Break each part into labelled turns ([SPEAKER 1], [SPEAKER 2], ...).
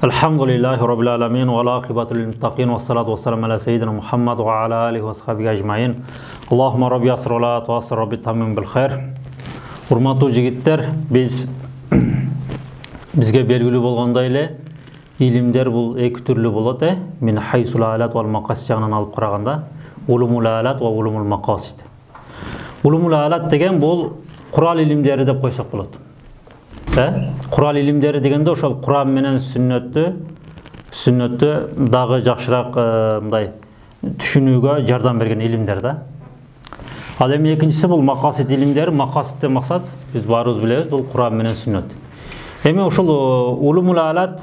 [SPEAKER 1] Elhamdülillahi Rabbil alamin ve l'aqibatu lil muttaqin ve salatu ve selamu ala seyyidina Muhammed ve ala alihi ve sahbihi ecmaîn. Allahumma rabbi yasir ve la tuassir rabbi tamim bil hayr. Hurmatlı jigitler, bizge belgili болгондой эле ilimler bul iki türlü болады. Min haysul alat vel maqasid jagынан alıp qaraganda, ulumul alat ve ulumul maqasid. Ulumul alat degen bul Kur'an ilimleri dep koysak bolot. Kur'an ilimleri degende ошол Kur'an менен сүннөттү дагы жакшыраак мындай түшүнүүгө жардам берген илимдер да. Ал эми экинчиси бул макасид илимдери. Макасидтен максат биз баарыбыз билебиз, бул Kur'an менен сүннөт. Эми ошол улумул алат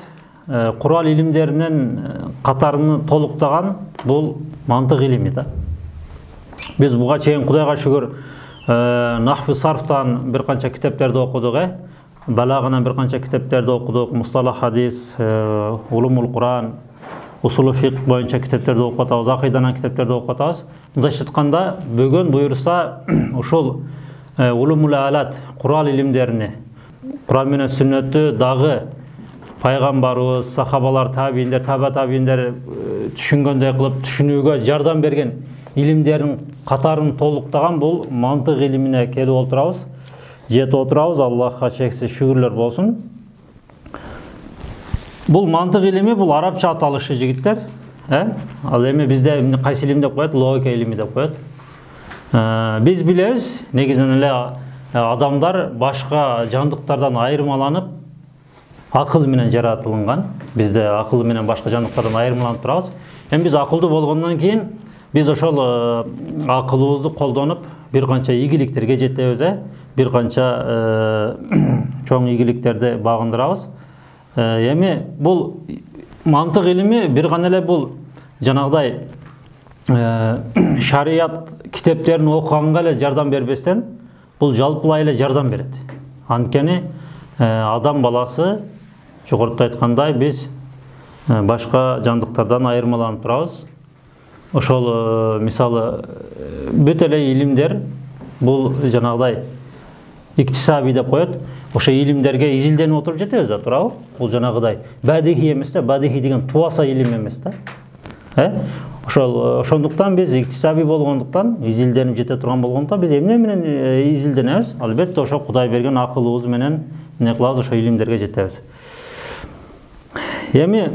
[SPEAKER 1] Kur'an ilimlerinin katarını toluktağan bul mantık ilimi da. Biz buga çeyin Kudayga şükür nahvi sarftan bir kança kitaplarda okuduk. Balagından bir kança kitaplarda okuduk. Mustalah hadis, ulumul Kur'an, usulü fiqh boyunca kitaplarda okutabız. Akidanan kitaplarda okutabız. Bunda şıtkanda bugün buyursa uşul ulumul alat Kur'an ilimlerini Kur'an menen sünnötü dağı Peygamberimiz, sahabalar, tabiinler, tabiinler düşüngönдөй kılıp düşünүүгө жардам берген ilimlerin katарын толуктаган bul mantık ilimine kelip oturabız. Жетип oturabız. Allah'a çeksiz şükürler bolsun. Bul mantık ilimi bul Arapça atalışı jigitler. Al эми bizde kaysi ilim dep koyat, logika ilimi dep koyat. Biz bilebиз, негизинен эле adamlar başka candıklardan ayırmalanıp akıl менен жаратылган. Bizde akıl менен başka canlıklardan ayırmalanıp turabыз. Hem biz akıllı болгондон кийин biz ошол akılыбызды колдонуп bir kança ийгиликтерге жетебиz, bir kança çoң ийгиликтерди багындырабыз. Эми бул мантык илими бир гана эле бул жанагыдай шарият китептерин окуганга эле жардам бербестен бул жалпылай эле жардам берет. Анткени адам баласы жогоруда айткандай биз башка жандыктардан айырмаланып турабыз. Ошол мисалы бүт эле илимдер бул жанагыдай иктисаби деп коет. Ошо илимдерге изилденип отуруп жетебиз да, туурабы? Бул жанагыдай бадихи эмес да, бадихи деген туаса илим эмес да. Ошондуктан биз иктисаби болгондуктан, изилденип жете турган болгондуктан биз эмне менен изилденебиз? Албетте ошо Кудай берген акылыбыз менен эмне кылабыз, ошо илимдерге жетебиз. Эми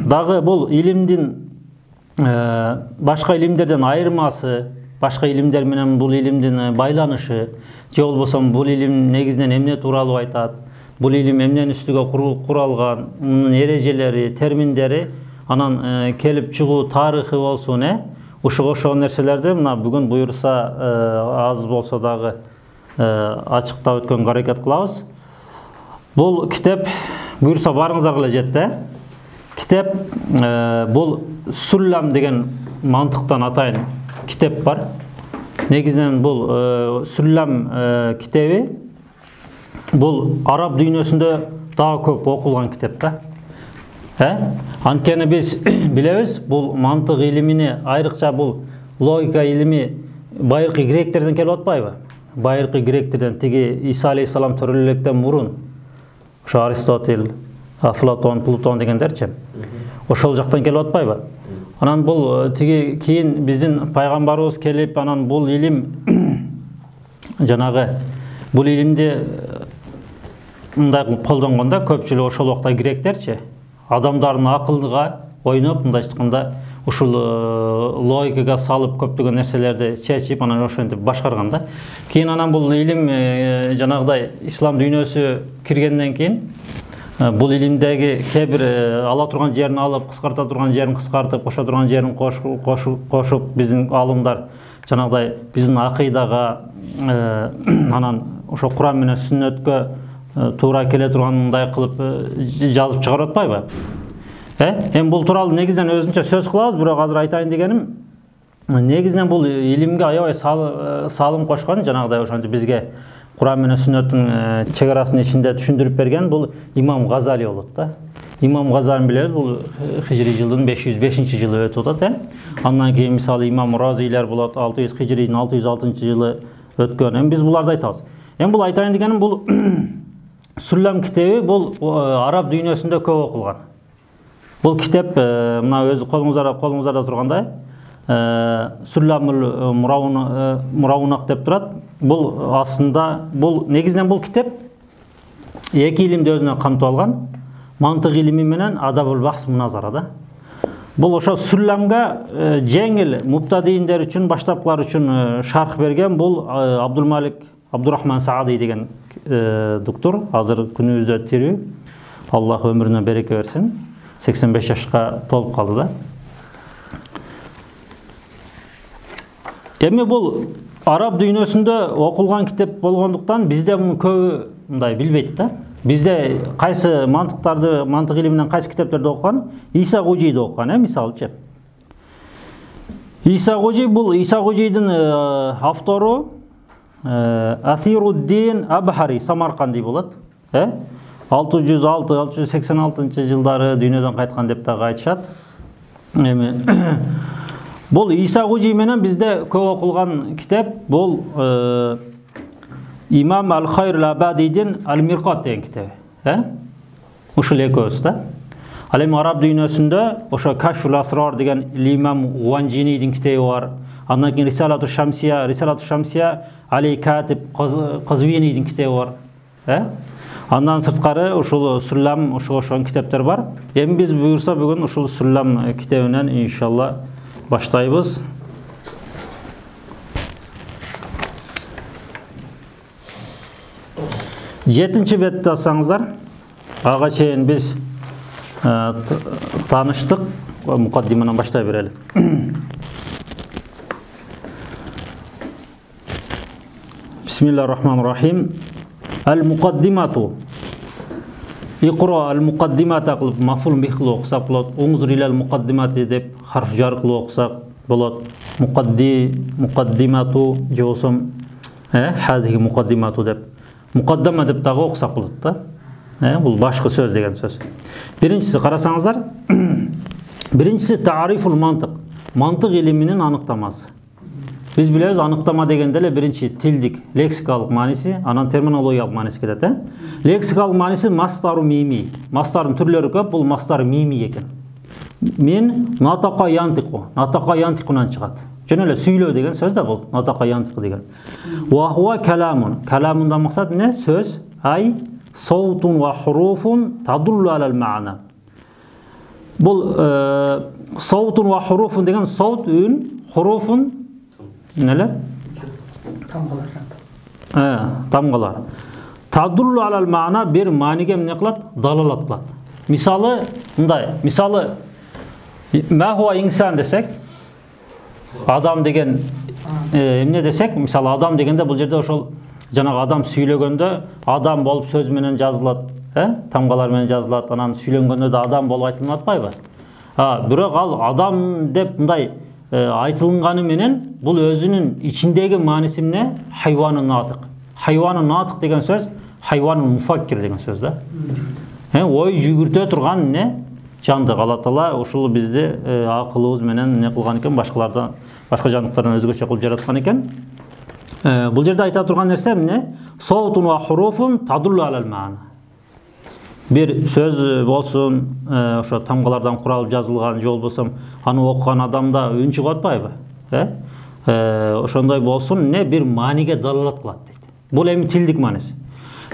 [SPEAKER 1] дагы бул илимдин башка илимдерден айырмасы, башка илимдер менен бул илимдин байланышы, же болбосо бул илим негизинен эмне тууралуу айтат, бул илим эмненин үстүгө куралган, мунун эрежелери, терминдери, анан келип чыгуу тарыхы болсун, ошол нерселерди мына бүгүн буюрса аз болсо дагы ачыктап өткөнгө аракет кылабыз. Бул китеп буюрса барыңыздарга эле жетти. Kitap bul Sullam деген mantıktan atayın kitap var. Negizden bul Sullam kitabı bul Arap dünyasında daha көп okulgan kitapta. Antkeni biz bilebиз, bul mantık ilimini ayrıca bul logika ilimi bayırkı Greklerden kelip atpayбы? Bayırkı Greklerden tigi İsa aleyhissalam төрөлүлүктөн murun. Şu Aristotel, Platon, Pluton дегендерчи. Ошол жактан келип атпайбы? Анан бул тиги кийин биздин пайгамбарыбыз келип, анан бул илим жанагы бул илимди мындай колдонгондо көпчүлүк ошол убакта гректерчи адамдардын акылга ойноп, мындай айтканда ушул логикага салып көптөгөн нерселерди чечип, анан ошентип башкарган да. Кийин анан бул илим жанагыдай ислам дүйнөсү киргенден кийин бул илимдеги кээ бир ала турган жерин алып, кыскарта турган жерин кыскартып, кошо турган жерин кошуп, биздин алымдар жанагыдай биздин акыйдага анан ошо Кур'ан менен сүннөткө туура келе турган мындай кылып жазып чыгарып атпайбы? Эми бул тууралуу негизинен өзүнчө сөз кылабыз, бирок азыр айтайын дегеним, негизинен бул илимге аябай салым кошкон, жанагыдай ошентип бизге Kur'an менен сүннөттүн чегарасынын ичинде түшүндүрүп берген бул Имам Газали болот да. Имам Газалини билебиз, бул хижри жылдын 505-жылы өтүп атат. Андан кийин мисалы Имам Разилер болот, 600 хижридин 606-жылы өткөн. Эми биз буларды айтабыз. Эми бул айтайын дегеним, бул Sullam kitabı bol Arap dünyasında көп окулган. Бұл китеп мына өзі қолыңыздарда тұрғандай Сүлламул Мураунақ деп тұрады. Бұл астында, негізінен бұл китеп екі илимди өзүнө камтып алган. Мантык илими менен адабул бахс муназара да. Бұл ошо Сүлламга жеңил муптадииндер үчүн, баштапкылар үчүн шарх берген. Бұл Абдурахман Саади деген доктор, азыр күнүбүздө тирүү. Аллах өмүрүнө береке берсин. 85 жашка толуп калды да. Эми бул араб дүйнөсүндө окулган китеп болгондуктан бизде муну көбү мындай билбейт да. Бизде кайсы мантык илиминен кайсы китептерди окуган? Иса Гужийди окуган, мисалычы. Иса Гужий бул Иса Гужийдин автору Асируддин Абхари Самарканди болот. 606-686 жылдары дүйнөдөн кайткан деп дагы айтышат. Эми бул Иса Гужий менен бизде көп окулган китеп бул Имам Ал-Хайр Ал-Абадидин Ал-Мирқат деген китеби. Ушул экөөбүз да. Ал эми араб дүйнөсүндө ошо Кашфул Асрар деген Имам Гуанжинидин китеби бар. Андан кийин Рисалату Шамсия Али Катиб Казвинидин китеби бар. Андан сырткары ушул Сүллам ошон китептер бар. Эми биз буюрса бүгүн ушул Сүллам китебинен иншалла баштайбыз. Жетинчи бетти алсаңыздар, ага чейин биз тааныштык, мукаддиманан баштай берели. Бисмиллахир-рахманир-рахим. Ал-мукаддимату. Иқра ал-мукаддимата кылып мафул бих кылып окусак болот. Уңзур илал мукаддимати деп харф жар кылып окусак болот. Мукаддимату же болсо хадиги мукаддимату деп. Мукаддама деп дагы окусак болот да. Бул башкы сөз деген сөз. Биринчиси карасаңыздар, биринчиси таарифул мантык. Мантык илиминин аныктамасы. Biz biliriz anıktama degende de birinci tildik, leksikalik manisi, anan terminologiyalik manisi kelет. Leksikalik manisi mastarı mimi. Mastarın türleri köp, bu mastarı mimi eken. Men nataka yantiqu. Nataka yantiqunan çıgat. Jönele süylöv degen söz de bu. Nataka yantiqu degen. Wa huwa kalamun. Kalamundan maksat ne? Söz. Ay savtun ve hurufun tadullu alal ma'na. Bu savtun ve hurufun degen savt ün, hurufun neler? Tamgalar. Tadullu alal ma'na bir manigem ne kılat? Dalalat kılat. Misalı bunday. Misalı ma huwa insan desek, adam degen ne desek? Misalı adam degende bu jerde oşol janağı adam süylөгөндө adam bolup söz menен жазылат, tamgalar menен жазылат. Анан süйлөнгөндө да адам болуп айтылып атпайбы? Бирок ал адам деп мындай айтылганы менен бул өзүнүн ичиндеги мааниси эмне? Хайванун натык. Хайванун натык деген сөз хайванун муфаккир деген сөз да. Ой жүгүртө турган не? Жандык. Алла Таала ушул бизди акылыбыз менен не кылган экен, башкалардан, башка жандыктардан өзгөчө кылып жараткан экен. Бул жерде айта турган нерсе эмне? Саутун ва хуруфун тадуллу алал маана. Bir söz bolsun, ошо тамгалардан куралып жазылган жол болсом, аны окуган адамда үн чыгып атпайбы? Ошондой болсун, не бир мааниге далалат кылат дейт. Бул эми тилдик мааниси.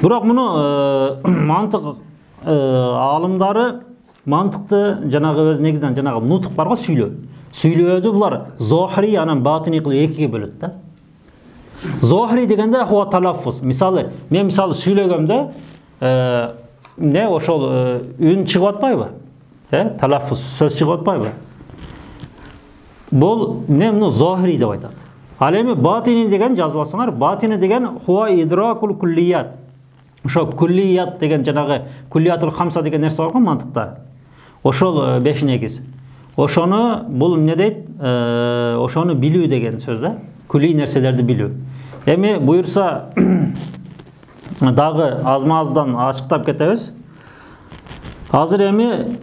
[SPEAKER 1] Бирок муну мантык алымдары мантыкты жанагы өз негизинен жанагы нутук бар го, сүйлөө. Сүйлөөдү булар зохири анан батини кылып экиге бөлөт да. Зохири дегенде хуа талаффуз. Мисалы, мен мисалы сүйлөгөмдө не ошол үн чыгып атпайбы? Талаффуз сөз чыгып атпайбы? Бул эмне муну зохири деп айтат. Ал эми батини деген жазып алсаңар, батини деген хуа идракул куллият. Ошо куллият деген жанагы куллиятул хамса деген нерсе бар го мантыкта. Ошол 5 негиз. Ошону бул эмне дейт? Ошону билүү деген сөз да. Күлий нерселерди билүү. Эми буйрса дагы азма-аздан ачыктап кетебиз. Азыр эми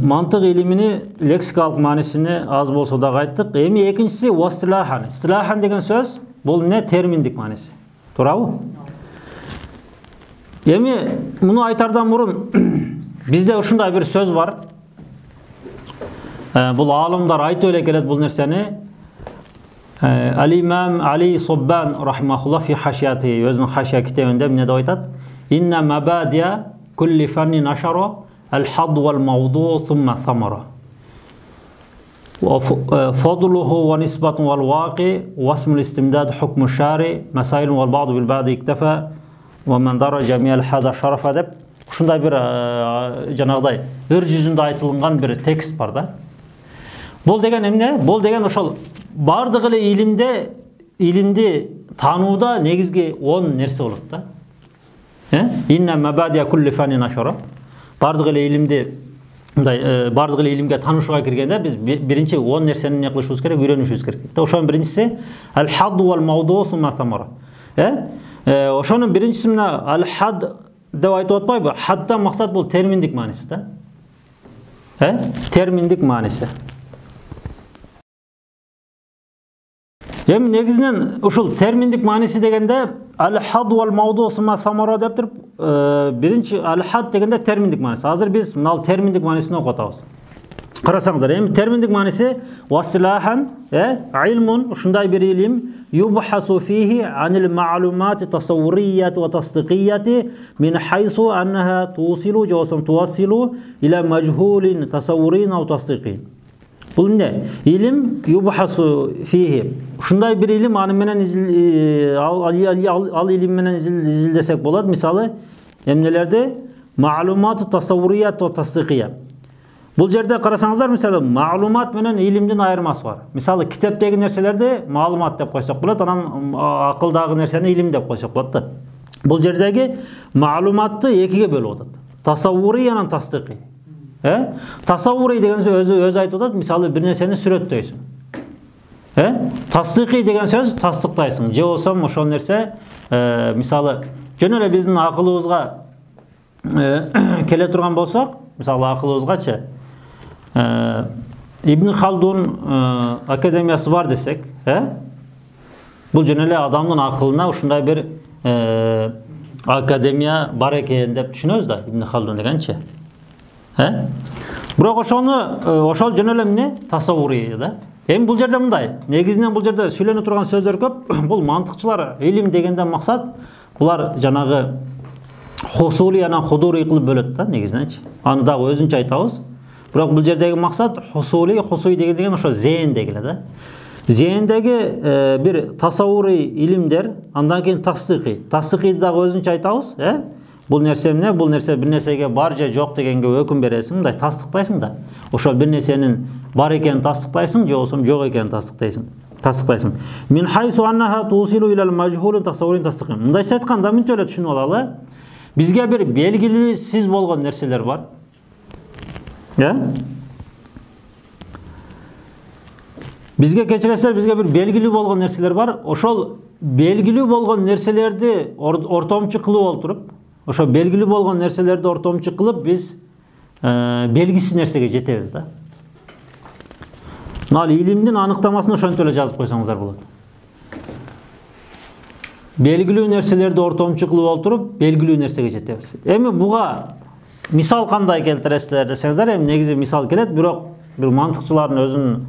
[SPEAKER 1] мантык илимини лексикалык маанисини аз болсо дагы айттык. Эми экинчиси вастилахан. Истилахан деген сөз бул эмне? Терминдик мааниси. Туурабы? Эми муну айтардан мурун бизде ушундай бир сөз бар. Бул аалымдар айтып эле келет бул нерсени. Al-İmam Ali Sobban rahimahullah fi haşiyati özünün haşiya kitabında ne de aytat? İnne mabadiya kulli fannin aşara el-hadd vel-mavdu thumma thamara. Fadluhu ve nisbatun vel-vaqi ve ismul istimdad hukmu şari mesailun vel-ba'du bil-ba'di iktefa ve men dara cemiyel hada şarafa dep ушундай bir жанагыдай ыр жүзүндө айтылган bir tekst бар да. Бул деген эмне? Бул деген ошол бардык эле илимди таанууда негизги 10 нерсе болот да. Инна мабадия кулли фанин ашара. Бардык эле илимди мындай бардык эле илимге таанышууга киргенде биз биринчи 10 нерсени эмне кылышыбыз керек, үйрөнүшүбүз керек. Ошонун биринчиси al-hadd wal-mawdu thumma thamara. Ошонун биринчиси мына al-hadd деп айтып атпайбы? Haddan максат бул терминдик мааниси да. Терминдик мааниси. Эми негизинен ушул терминдик мааниси дегенде al-hadd wal-mawdu thumma thamara деп туруп, биринчи al-hadd дегенде терминдик мааниси. Азыр биз мына терминдик маанисин окуп атабыз. Карасаңыздар, эми терминдик мааниси василахан, илмун, ушундай бир илим, юбхасу фихи анил маалумати тасаввурияти ва тасдиқияти мин хайсу аннаха тусилу жосам туассилу ила мажхулин тасаввурин ва тасдиқин. Бул эмне? Илим юбхасу фихи. Ушундай бир илим аны менен ал илим менен изилдесек болот. Мисалы, эмнелерди? Маалумату тасаввурият ва тасдиқия. Бул жерде карасаңыздар, мисалы, маалумат менен илимдин айырмасы бар. Мисалы, китептеги нерселерди маалумат деп койсок болот, анан акылдагы нерсени илим деп койсок болот да. Бул жердеги маалуматты экиге бөлүп атат. Тасаввури анан тасдиқи. Тасаввури деген сөз өзү айтып атат, мисалы, бир нерсени сүрөттөйсүң. Тасдиқи деген сөз тасдыктайсың. Же болсом ошол нерсе, мисалы, жөн эле биздин акылыбызга келе турган болсок, мисалы, акылыбызгачы Ibn Khaldun akademiyası var desek, bu jөн эле адамдын акылына ушундай бир академия бар экен деп түшүнөбүз да, Ibn Khaldun дегенчи. Бирок ошол жөн эле эмне? Тасаввури да. Эми бул жерде мындай, негизинен бул жерде сүйлөнө турган сөздөр көп. Бул мантыкчылар илим дегенден максат булар жанагы хусули анан худури кылып бөлөт да, негизиненчи. Аны дагы өзүнчө айтабыз. Бирок бул жердеги максат хусули деген ошо зээндеги эле да. Зээндеги бир тасаввури илимдер, андан кийин тасдиқи. Тасдиқиди дагы өзүнчө айтабыз, Бул нерсе эмне? Бул нерсе бир нерсеге бар же жок дегенге өкүм бересиң, мындай тасдыктайсың да. Ошол бир нерсенин бар экенин тасдыктайсың, же болсо жок экенин тасдыктайсың. Мин хайсу аннаха тусилу илал мажхулин тасаввурин тасдиқин. Мындайча айтканда мынтип эле түшүнүп алалы. Бизге бир белгилүүсүз болгон нерселер бар. Бизге кечиресиңер, бизге бир белгилүү болгон нерселер бар. Ошол белгилүү болгон нерселерди ортомчу кылып олтуруп, ошо белгилүү болгон нерселерди ортомчу кылып биз белгисиз нерсеге жетебиз да. Мына илимдин аныктамасын ошентип эле жазып койсоңуздар болот. Белгилүү нерселерди ортомчу кылып олтуруп, белгилүү нерсеге жетебиз. Эми буга мисал кандай келтиресиздер десеңиздер, эми негизи мисал келет, бирок бир мантыкчылардын өзүнүн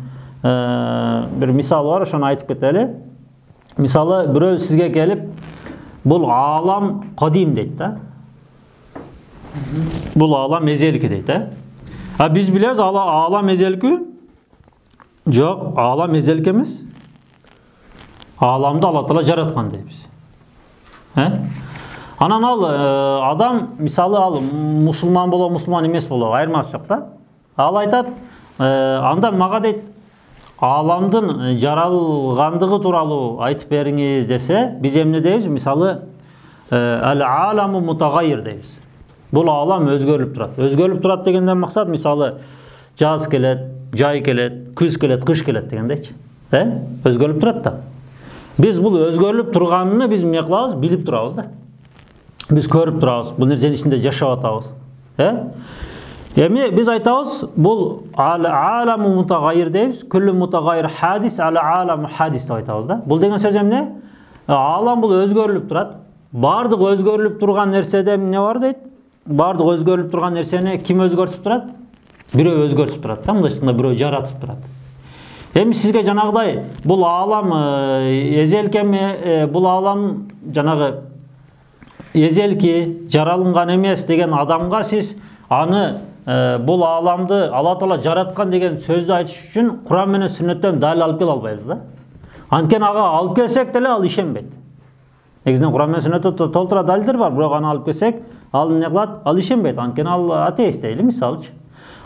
[SPEAKER 1] bir misal var, şunu aytıp keteli. Misalı biröv sizge gelip bul alam kadim deydi da. Bul alam ezelki deydi da. Ha biz biliriz alam ezelki. Yok, alam ezelki emiz. Alamda Allah Teala jaratkan deybiz. Anan al adam misalı al musulman bola musulman emes bola ayırmaz yok da. Al aytat anda maga deydi alamdın jaralgandыгы тууралуу айтып бериңиz dese biz эмне дейбиz? Мисалы al-alamu mutaghayyir дейбиz. Бул алам өзгөрүлүп турат. Өзгөрүлүп турат дегенден максат мисалы жаз келет, жай келет, күз келет, кыш келет дегендейчи. Өзгөрүлүп турат да. Biz бул өзгөрүлүп турганын biz эмне кылабыз? Билип турабыз да. Biz көрүп турабыз. Бул нерсенин ичинде жашап атабыз. Эми biz айтабыз, бул al-alamu mutaghayyir дейбиз. Kullu mutaghayyir hadis al-alamu hadis деп айтабыз да. Бул деген сөз эмне? Алам бул өзгөрүлүп турат. Бардык өзгөрүлүп турган нерседе эмне бар дейт? Бардык өзгөрүлүп турган нерсени ким өзгөртүп турат? бирөө өзгөртүп турат да, мындайча бирөө жаратып турат. Эми сизге жанагыдай бул аалам эзелкеми, бул аалам жанагы эзелки жаралынган эмес деген адамга сиз аны бул ааламды Алла Таала жараткан деген сөздү айтыш үчүн Куран менен сүннөттөн далил алып келе албайбыз да. Анткени ага алып келсек деле ал ишенбейт. Негизинен Куран менен сүннөттө толтура далилдер бар, бирок аны алып келсек, ал эмне кылат? Ал ишенбейт. Анткени ал атеист дейли, мисалычы.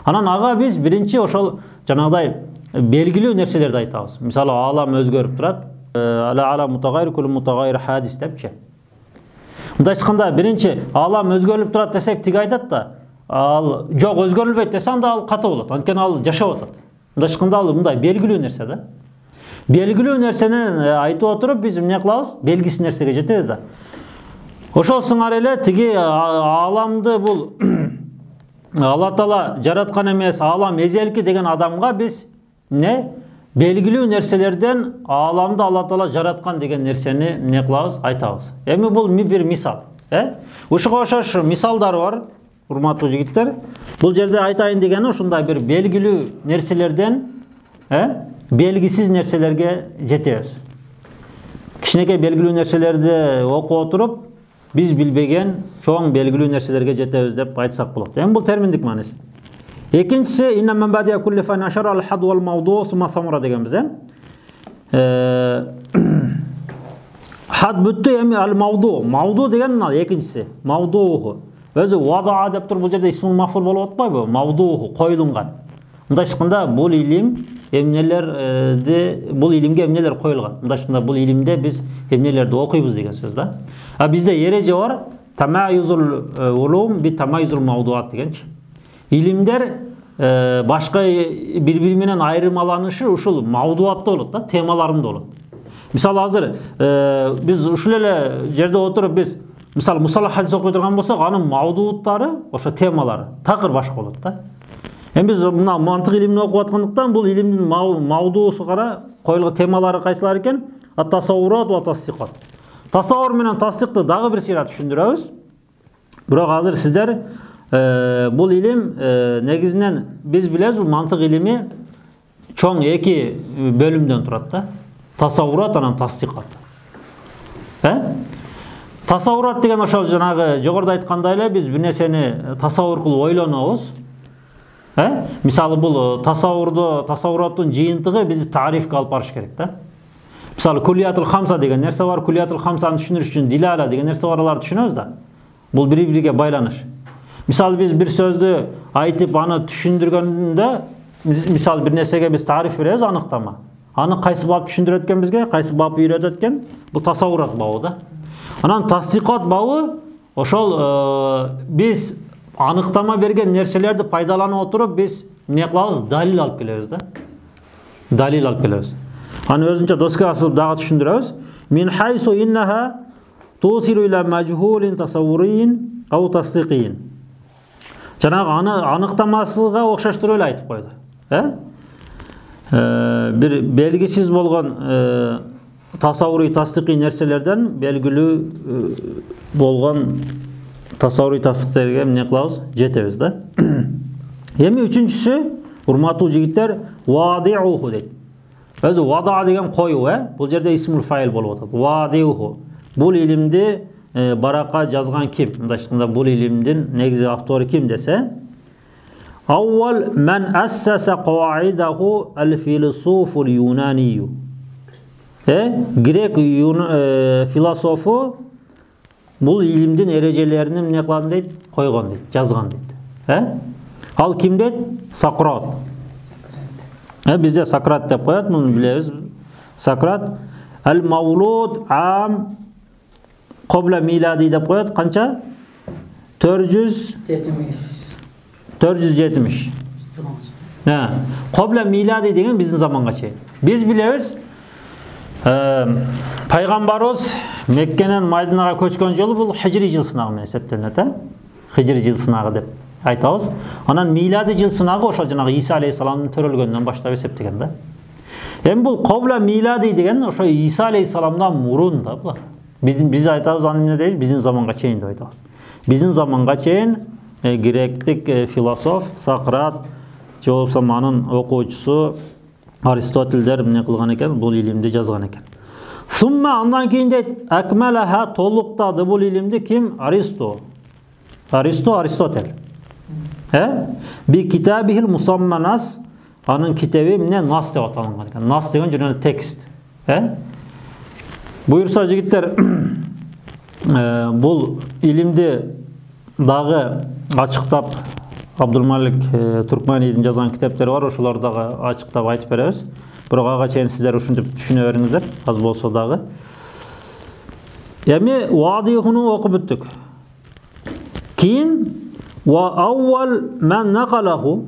[SPEAKER 1] Анан ага биз биринчи ошол жанагыдай белгилүү нерселерди айтабыз. Мисалы, аалам өзгөрүп турат. Ала мутагайр кул мутагайр хадис депчи. Мындай айтканда, биринчи аалам өзгөрүлүп турат десек, тиги айтат да, ал жок өзгөрүлбөйт десе, анда ал ката болот. Анткени ал жашап атат. Мындай айтканда, ал мындай белгилүү нерсе да. Белгилүү нерсени айтып отуруп, биз эмне кылабыз? Белгисиз нерсеге жетебиз да. Ошол сыңар эле тиги ааламды бул Алла Таала жараткан эмес, аалам эзелки деген адамга биз эмне? Белгилүү нерселерден ааламды Алла Таала жараткан деген нерсени эмне кылабыз? Айтабыз. Эми бул бир мисал, Ушуга окшош мисалдар бар, урматтуу жигиттер. Бул жерде айтайын дегени ушундай бир белгилүү нерселерден, белгисиз нерселерге жетебиз. Кичинекей белгилүү нерселерди окуп отуруп, биз билбеген чоң белгилүү нерселерге жетебиз деп айтсак болот. Эми бул терминдик мааниси. Экинчиси инна мен бадия кулли фан ашара ал хад вал мавду сума самура дегенбиз, Хад бүттү, эми ал мавду. Мавду деген экинчиси. Мавдууху. Өзү вадаа деп туруп бул жерде исмул мафул болуп атпайбы? Мавдууху, коюлунган. Мындай айтканда, бул илим бул илимге эмнелер коюлган. Мындай айтканда, бул илимде биз эмнелерди окуйбуз деген сөз да. А бизде эреже бар, тамайюзул улум би тамайюзул мавдуат дегенчи. Илимдер башка бири-бири менен айырмаланышы ушул мавдуатта болот да, темаларында болот. Мисалы, азыр биз ушул эле жерде отуруп биз мисалы мусалах хадис окуй турган болсок, анын мавдууттары, ошо темалары такыр башка болот да. Эми биз мына мантык илимин окуп аткандыктан бул илимдин мавдуусу кара коюлган темалары кайсылар экен? Ат-тасаввурат ва тасдиқат. Тасаввур менен тасдикты дагы бир сыйра түшүндүрөбүз. Бирок азыр сиздер бул илим негизинен биз билебиз, бул мантык илими чоң эки бөлүмдөн турат да. Тасаввурат анан тасдиқат. Тасаввурат деген ошол жанагы жогоруда айткандай эле биз бир нерсени тасаввур кылып ойлонобуз. Мисалы, бул тасаввураттын жыйынтыгы биз тарифке алып барыш керек да. Мисалы, куллиятул хамса деген нерсе бар, куллиятул хамсаны түшүнүш үчүн дилала деген нерсе бар, аларды түшүнөбүз да. Бул бири-бириге байланыш. Мисалы, биз бир сөздү айтып, аны түшүндүргөндө, мисалы бир нерсеге биз тариф беребиз, аныктама. Аны кайсы бап түшүндүрөт экен бизге, кайсы бап үйрөтөт экен? Бул тасаввурат бабы да. Анан тасдиқат бабы ошол биз аныктама берген нерселерди пайдаланып отуруп биз эмне кылабыз? Далил алып келебиз да. Далил алып келебиз. Аны өзүнчө доска асып дагы түшүндүрөбүз. Мин хайсу иннаха тусилу ила мажхулин тасаввурин ау тасдиқин. Жанагы аны аныктамасыга окшоштуруп эле айтып койду. Бир белгисиз болгон тасаввури тасдиқи нерселерден белгилүү болгон тасаввури тасдиктерге эмне кылабыз? Жетебиз да. Эми үчүнчүсү, урматтуу жигиттер, вадиуху дейт. Өзү вада деген коюу, бул жерде исмул фаил болуп атат. Вадиуху. Бул илимди баракка жазган ким? Мындай айтканда, бул илимдин негизи автору ким десе? Аввал мен ассаса каваидаху ал-философу юнанию. Грек философу бул илимдин эрежелерин эмне кылган дейт? Койгон дейт, жазган дейт. Ал ким дейт? Сократ. Бизде Сократ деп коет, муну билебиз. Сократ ал-мавлуд ам кобла милади деп коет. Канча? 470. Кобла милади деген биздин заманга чейин. Биз билебиз, пайгамбарыбыз Меккенен Майдинага көчкөн жолу бул хижри жыл сынагы менен эсептелет, хижри жыл сынагы деп айтабыз. Анан милади жыл сынагы ошол жанагы Иса алейхисаламдын төрөлгөндөн баштап эсептеген да. Эми бул кобла милади деген ошо Иса алейхисаламдан мурун да булар. Биз айтабыз, аны эмне дейбиз? Биздин заманга чейин деп айтабыз. Биздин заманга чейин гректик философ Сократ же болбосо анын окуучусу Аристотельдер эмне кылган экен, бул илимди жазган экен. Сумма андан кийин дейт, акмалаха толуктады бул илимди ким? Аристотель. Би китабихил мусамма нас, анын китеби эмне нас деп аталган экен. Нас деген жөнөкөй текст. Буюрса жигиттер, бул илимди дагы ачыктап Абдулмалик Туркманийдин жазган китептери бар, ошолорду дагы ачыктап айтып беребиз. Бирок ага чейин сиздер ушинтип түшүнө бериңиздер, аз болсо дагы. Эми вадихуну окуп бүттүк. Кийин ва аввал ман накалаху,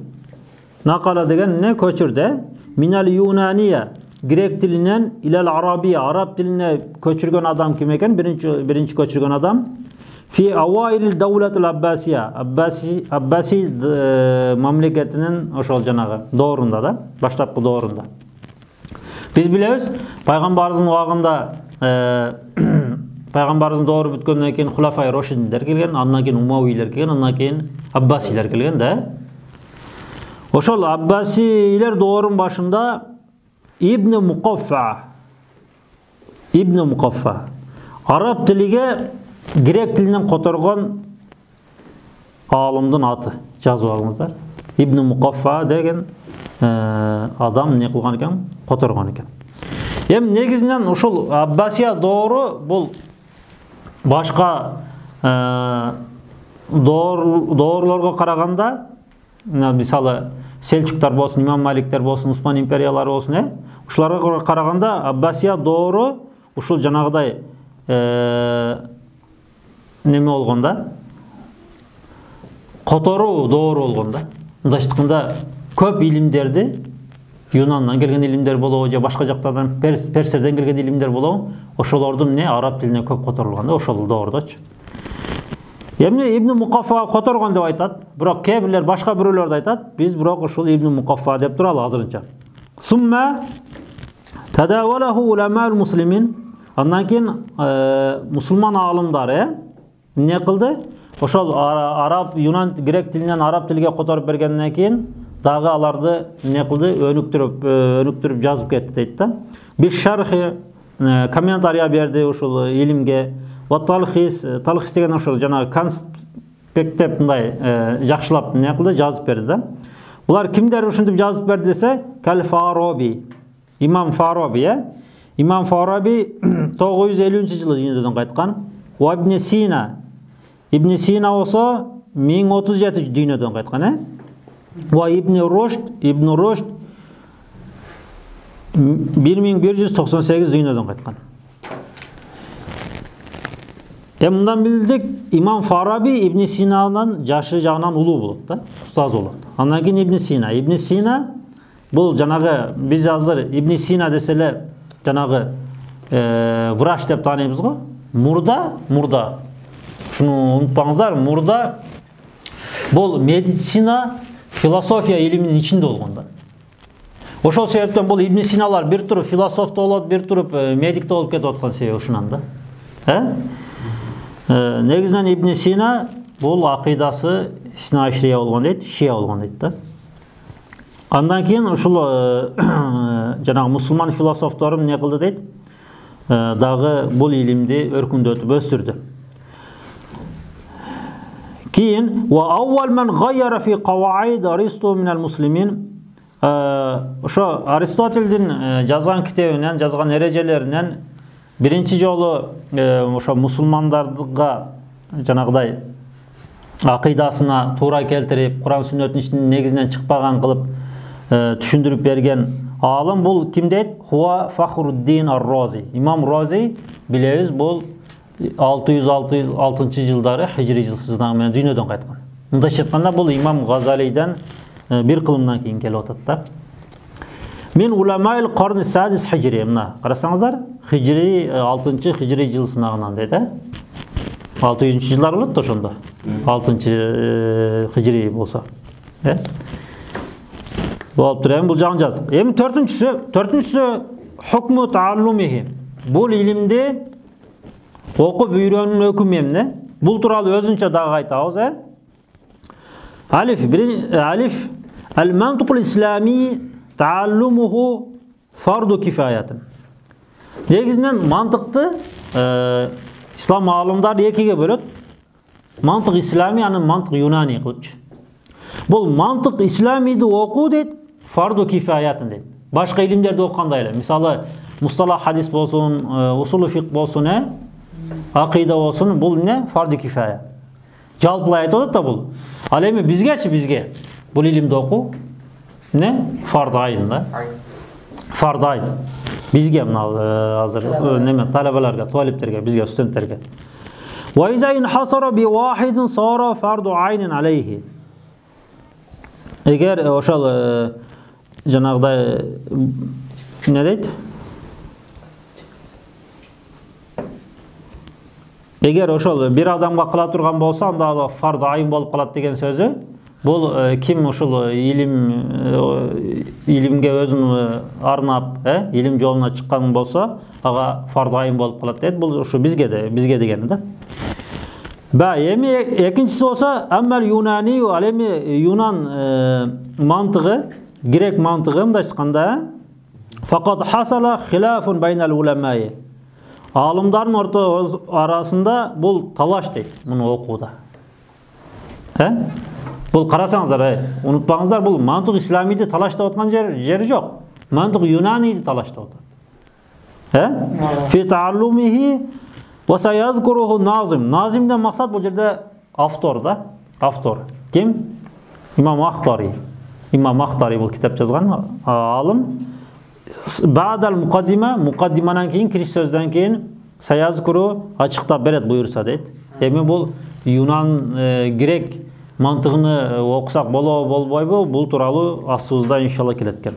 [SPEAKER 1] накала деген не көчүрдү? Минал юнания, грек тилинен илал арабия, араб тилине көчүргөн адам ким экен? Биринчи көчүргөн адам фи аваилил даулатил аббасия, аббаси мамлекетинин ошол жанагы доорунда да, баштапкы доорунда. Биз билебиз, пайгамбарыбыздын убагында пайгамбарыбыздын доору бүткөндөн кийин Хулафай Рошидиндер келген, андан кийин Умавийлер келген, андан кийин Аббасилер келген да. Ошол Аббасилер доорунун башында Ибн Мукаффа араб тилиге грек тилинен которгон аалымдын аты, жазып алыңыздар. Ибн Мукаффа деген адам не кылган экен? Которгон экен. Эми негизинен ушул Аббасия доору бул башка доорлорго караганда, мисалы Селчуктар болсун, Имам Маликтер болсун, Усман империялары болсун, ушуларга караганда Аббасия доору ушул жанагыдай неме болгонда, которуу доору болгонда. Мындайча айтканда көп илимдерди, Юнандан келген илимдер болобу же башка жактардан, перстерден келген илимдер болобу, ошолорду араб тилине көп которулганда, ошол доордочу. Эми Ибн Мукаффа которгон деп айтат, бирок кээ бирлер башка бирөөлөр да айтат, биз бирок ушул Ибн Мукаффа деп туралы азырынча. Сумма тадавалаху уламаул муслимин, андан кийин мусулман аалымдары эмне кылды? Ошол араб, юнан, грек тилинен араб тилге которуп бергенден кийин дагы аларды эмне кылды? Өнүктүрүп жазып кетти дейт да. Бир шархи комментария берди ушул илимге. Ва талхис деген ошол жанагы конспекттеп мындай жакшылап эмне кылды? Жазып берди да. Булар кимдер ушинтип жазып берди десе, Кал Фараби, Имам Фараби, Имам Фараби 950-жылы дүйнөдөн кайткан. Ва Ибн Сина, Ибн Сина болсо 1037 дүйнөдөн кайткан, Ва Ибн Рушд 1198 дүйнөдөн кайткан. Мындан билдик, Имам Фараби Ибн Синанан жашы жагынан улуу болот да, устаз болот. Андан кийин Ибн Сина. Ибн Сина бул жанагы биз азыр Ибн Сина деселе жанагы врач деп тааныйбыз го. Мурда. Шуну унутпаңыздар, мурда бул медицина, философия илиминин ичинде болгон да. Ошол себептен бул Ибн Синалар бир туруп философ да болот, бир туруп медик да болуп кетип аткан себеби ушунан да. Негизинен Ибн Сина бул акыйдасы Иснаишрия болгон дейт, Шия болгон дейт да. Андан кийин ушул жанагы мусулман философтору эмне кылды дейт? Дагы бул илимди өркүндөтүп өстүрдү. Кийин ва аввал ман гайяра фи каваид Аристо минал муслимин, ошо Аристотельдин жазган китебинен, жазган эрежелеринен биринчи жолу ошо мусулмандарга жанагыдай акыйдасына туура келтирип, Куран сүннөттүн ичинен негизинен чыкпаган кылып түшүндүрүп берген аалым бул ким дейт? Хуа Фахруддин ар-Рази. Имам Рази билебиз, бул 606-жылдары хижри жылсыздыгы менен дүйнөдөн кайткан. Мындайча айтканда бул Имам Газалийден бир кылымдан кийин келип атат да. Мен уламаил карни садис хижри, мына карасаңыздар, хижри 6-чы хижри жыл сынагынан дейт, 600-жылдар болот да ошондо. 6-чы хижри болсо. Болуп тур, бул жагын жаздык. Эми 4-чүсү хукму тааллумихи. Бул илимди окуп үйрөнүүнүн өкүмү эмне? Бул тууралуу өзүнчө дагы айтабыз, Алиф Al-mantıqul islami taallumuhu fardu kifayatın. Негізінен мантықты ислам ғалымдары екіге бөледі. Мантық ислами, аны мантық юнани қылыпчы. Бұл мантық исламиді оқу дейді, фарду кифаятын дейді. Башқа илимдерді оқығандай эле. Мисалы, мусталах хадис болсын, усулу фиқ болсын, ақида болсын, бұл не? Фарду кифая. Жалпылай айтып отыр да бұл. Ал эми бізге бұл илимді оқу не? Фарду айын да. Фарду айын. Бізге мынау азыр неме талабаларга, талиптерге, бізге студенттерге. Ва иза инхасара би вахидин сара фарду айнин алейхи. Егер ошол жанагыдай не дейт? Егер ошол бир адамга кыла турган болсо, анда ал фарду айын болуп калат деген сөзү. Бұл ким ошол илимге өзүн арнап, илим жолуна чыккан болсо, ага фарду айын болуп калат дейт. Бул ушу бизге дегени да. Эми экинчиси болсо, аммал юнани, ал эми юнан мантыгы, грек мантыгы мындай айтканда, фақат хасала хилафун байнал уламаи. Алымдардын арасында бул талаш дейт, муну окууда. Бұл қарасаңыздар, ұнытпаңыздар, бұл мантық исламиді талаштап отқан жері жоқ. Мантық юнаниді талаштап отыр. Фи тааллумихи ва саядкуруху назим. Назимден мақсат бұл жерде автор да. Автор. Ким? Имам Ахтари. Имам Ахтари бұл кітап жазған алым. Баадал мұқаддиманан кейін, кіріс сөзден кейін саядкуру ачықтап берет бұйырса дейді. Эми бұл юнан грек мантығыны оқысақ болбойбу, бұл туралы астыбызда иншалла келет екен.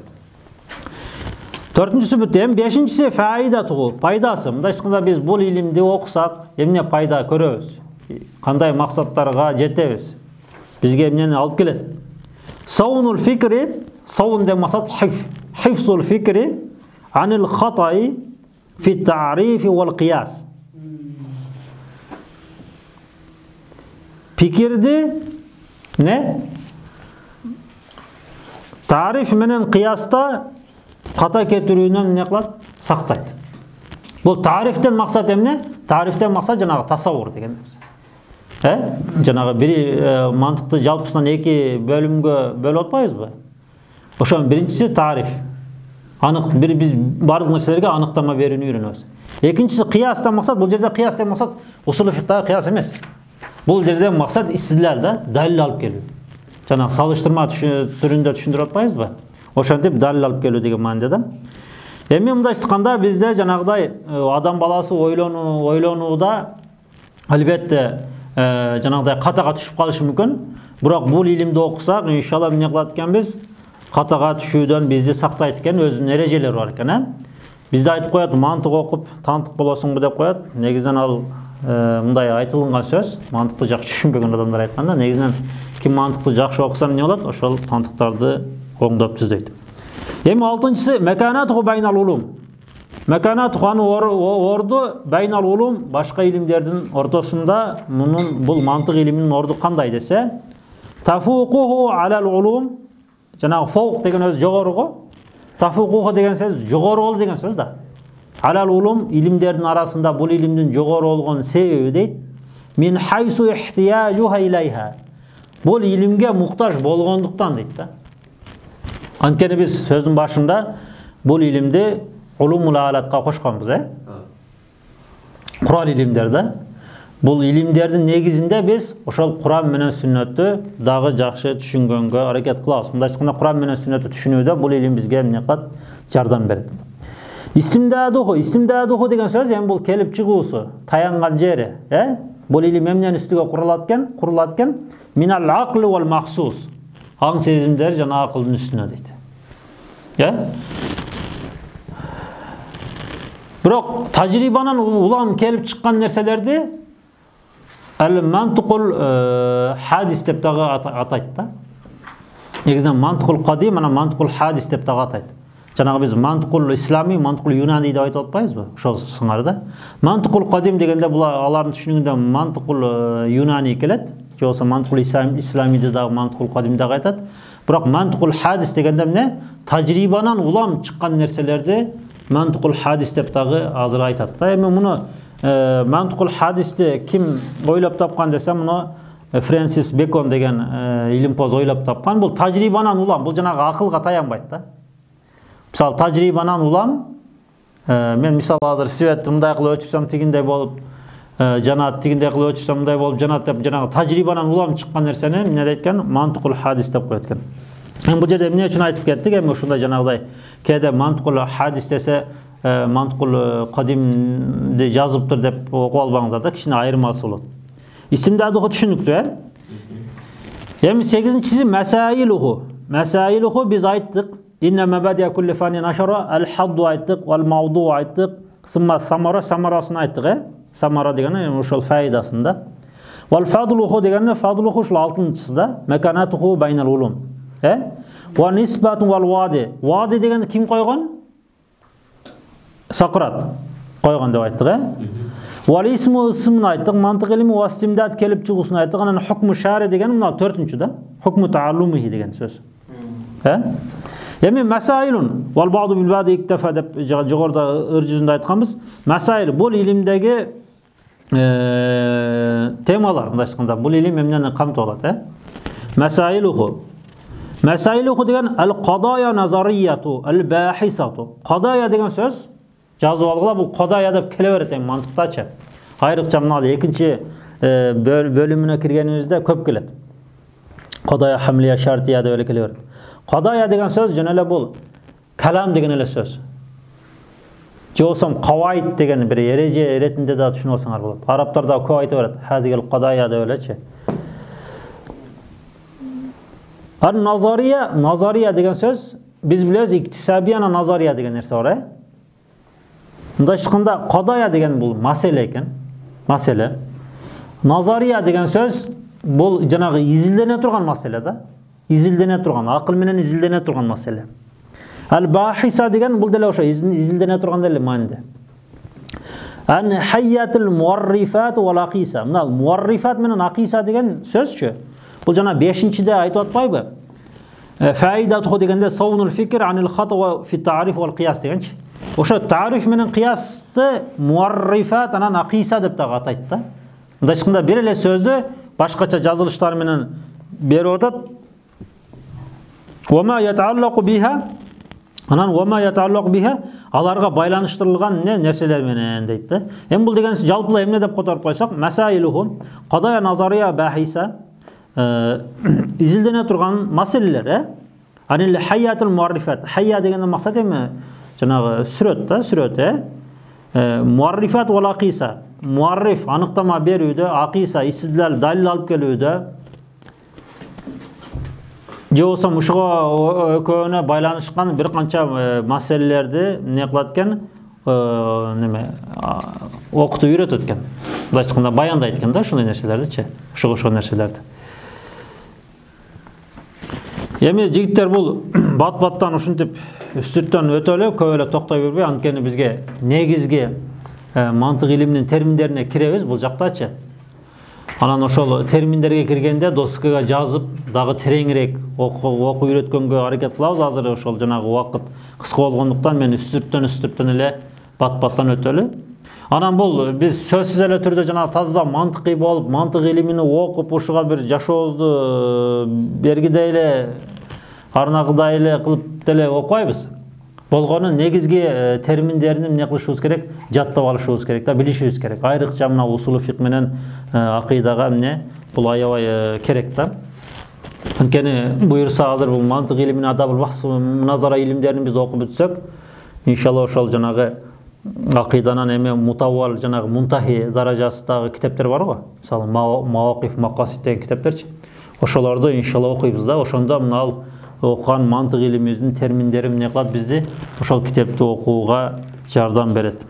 [SPEAKER 1] Төртіншісі бүттем, бешіншісі фаида туғу, пайдасы. Мында ешқында біз бұл илимді оқысақ, емне пайда көрөбүз, қандай мақсаттарға жетебиз, бізге емнені алып келет. Саунул фикри, саун деген мақсат хифсул фикри, анил хатаи фи тарифи вал қияс. Пикирді не? Тариф менен қияста қата кетірүүнен не қылат? Сақтайды. Бұл тарифтен мақсат емне? Тарифтен мақсат жанағы тасауыр деген. Жанағы бір мантықты жалпысынан екі бөлімге бөліп отпайыз ба? Ошон биринчиси тариф. Анық біз барлық нәрселерге анықтама берүүнү үйрөнөбүз. Экинчиси қиястан мақсат, бұл жерде қиястан мақсат усулу фиктагы қияс емес. Бұл жерде мақсат истидлал да, далил алып келүү. Жанағы салыштырма түрүндө түшүндүрүп атпайбыз ба? Ошентип далил алып келүү деген мааниде да. Эми мындай айтканда бизде жанагыдай адам баласы ойлонууда албетте жанагыдай катага түшүп калышы мүмкүн. Бирок бул илимди окусак, иншалла эмне кылат экенбиз? Катага түшүүдөн бизди сактайт экен, өзүнүн эрежелери бар экен. Бизде айтып коет, мантык окуп тантык болосуңбу деп коет. Негизинен ал мындай айтылган сөз, мантыкты жакшы түшүнбөгөн адамдар айтканда, негизинен ким мантыкты жакшы окуса эмне болот? Ошол тантыктарды оңдоп түздөйт. Эми алтынчысы маканату байнал улум. Маканату аны орду байнал улум, башка илимдердин ортосунда бул мантык илиминин орду кандай десе, тафуқуху алал улум, жанагы фаук деген сөз жогору го. Тафуқуху деген сөз жогору болу деген сөз да. Алал улум илимдердин арасында бул илимдин жогору болгон себеби дейт, мин хайсу ихтияжуха илайха. Бул илимге муктаж болгондуктан дейт да. Анткени биз сөздүн башында бул илимди улумул алатка кошконбуз, Куран илимдер да. Бул илимдердин негизинде биз ошол Куран менен сүннөттү дагы жакшы түшүнгөнгө аракет кылабыз. Мындай айтканда Куран менен сүннөттү түшүнүүдө бул илим бизге эмне кылат? Жардам берет. Истимдадуху деген сөз эми бул келип чыгуусу, таянган жери, Бул илим эмненин үстүгө курулат экен? Минал акли вал махсус. Аң сезимдер жана акылдын үстүнө дейт. Бирок тажрибанан улам келип чыккан нерселерди мантыкул хадис деп дагы атайт да. Негизинен мантыкул кадим, анан мантыкул хадис деп дагы атайт. Жанагы биз мантыкул ислами, мантыкул юнани деп айтып атпайбыз ба? Ошол сыңар да. Мантыкул кадим дегенде бул алардын түшүнүгүндө мантыкул юнани келет. Же болсо мантыкул ислами деп дагы мантыкул кадим деп айтат. Бирок мантикул хадис дегенде эмне? Тажрибанан улам чыккан нерселерди мантикул хадис деп дагы азыр айтат да. Эми муну мантикул хадисти ким ойлоп тапкан десем, муну Фрэнсис Бекон деген илимпоз ойлоп тапкан. Бул тажрибанан улам, бул жанагы акылга таянбайт да. Мисалы тажрибанан улам, мен мисалы азыр светти мындай кылып өчүрсөм тигиндей болуп жанат, тигиндей кылып өчүрсөм мындай болуп жанат деп жанагы тажрибанан улам чыккан нерсени эмне дейт экен? Мантикул хадис деп коет экен. Бул жерде эмне үчүн айтып кеттик? Эми ушундай жанагыдай кээде мантикул хадис десе мантикул кадимди жазыптыр деп окуп албаңыздар да, кичине айырмасы болот. İstimdadığı düşünüktü. Hem 8-ci Mesailühü. Mesailühü biz ayttık. İnne mebadiye kulli fanin aşara el-haddu ayttık, vel-mavdu ayttık. Sımma samara, samarasını ayttık. Samara degeni uşul faydasında. Vel-fadluhu degeni fadluhu uşul 6-cısıda. Mekanatuhu beynel ulum. Ve nisbatun vel-vadi. Vadi degeni kim koygan? Sakrat koygan dep ayttık. Wal ismu ismini ayttık, mantık ilmi ve istimdad kelip çıgısını ayttık. Anан hukmu şari degen mına 4-cü da. Hukmu taallumihi degen söz. Emi mesailun wal ba'du bil ba'di iktefa dep jogorda ırjızında aytkanbız. Mesail bul ilimdegi temalar mындай aytkанда. Bul ilim emneni kamtып alат, Mesailuhu. Mesailuhu degen el-qadaya nazariyatu, el-bahisatu. Qadaya degen söz жазып алгыла, бул кодая деп келе берет эми мантыктачы. Айрыкча мына 2-чи бөлүмүнө киргенибизде көп келет. Кодая хамлия шартия деп эле келе берет. Кодая деген сөз жөн эле бул калам деген эле сөз. Же болсом кавайт деген бир эреже иретинде да түшүнүп алсаңар болот. Арабтар да көп айтып берет. Хадигел кодая деп элечи. Ан-назария, назария деген сөз биз билебиз иктисабияна назария деген нерсе бар, Мында шыққанда қадая деген бұл маселе екен. Маселе. Назария деген сөз бұл жаңағы изилдене тұрған маселе да. Изилдене тұрған, ақыл менен изилдене тұрған маселе. Ал-бахиса деген бұл деле ошо изилдене тұрған деле мааниде. Ан хайятул муаррифат вал акиса. Мына муаррифат менен акиса деген сөзчү. Бұл жана 5-чиде айтып атпайбы? Фаидату дегенде саунул фикр анил хата фи тариф вал кияс дегенчи. Ошо тариф менен кыясты муаррифат анан акиса деп дагы атайт да. Мындай айтканда бир эле сөздү башкача жазылыштар менен берип атат. Ва ма ятааллaqu биха анан ва ма ятааллaqu биха аларга байланыштырылган нерселер менен дейт да. Эми бул деген жалпылай эмне деп которуп койсок, масаилуху кадая назария бахиса изилдене турган маселелер, анил хаятул муаррифат. Хая дегенден максат эми жанагы сүрөт да, сүрөт, муаррифат вал акиса. Муарриф аныктама берүүдө, акиса истидлал далил алып келүүдө. Же болсо ушуга экөөнө байланышкан бир канча маселелерди эмне кылат экен, неме окутуп үйрөтөт экен. Мындай айтканда баяндайт экен да ушундай нерселердичи, ошого нерселерди. Эми жигиттер бул бат-баттан ушинтип үстүрттөн өтө эле көп эле токтой бербей, анткени бизге негизги мантык илиминин терминдерине киребиз бул жактачы. Анан ошол терминдерге киргенде доскага жазып, дагы тереңирээк окуп үйрөткөнгө аракет кылабыз. Азыр ошол жанагы убакыт кыска болгондуктан мен үстүрттөн эле бат-баттан өтө эле. Анан бул биз сөзсүз эле түрдө жанагы таза мантыкый болуп, мантык илимини окуп, ушуга бир жашообузду бергидей эле, арнагыдай эле кылып деле окуйбуз. Болгону негизги терминдерин эмне кылышыбыз керек, жаттап алышыбыз керек да, билишибиз керек. Айрыкча мына усулу фик менен акыйдага эмне бул аябай керек да. Анткени буюрса азыр бул мантык илимин, адабул бахс, муназара илимдерин биз окуп бүтсөк, иншалла ошол жанагы акыйданан эми мутаввал жанагы мунтахи даражасындагы китептер бар го. Мисалы Мавакиф Макасид деген китептерчи. Ошолорду иншалла окуйбуз да. Ошондо мына окуган мантык илимибиздин терминдери эмне кылат бизди ошол китепти окууга жардам берет.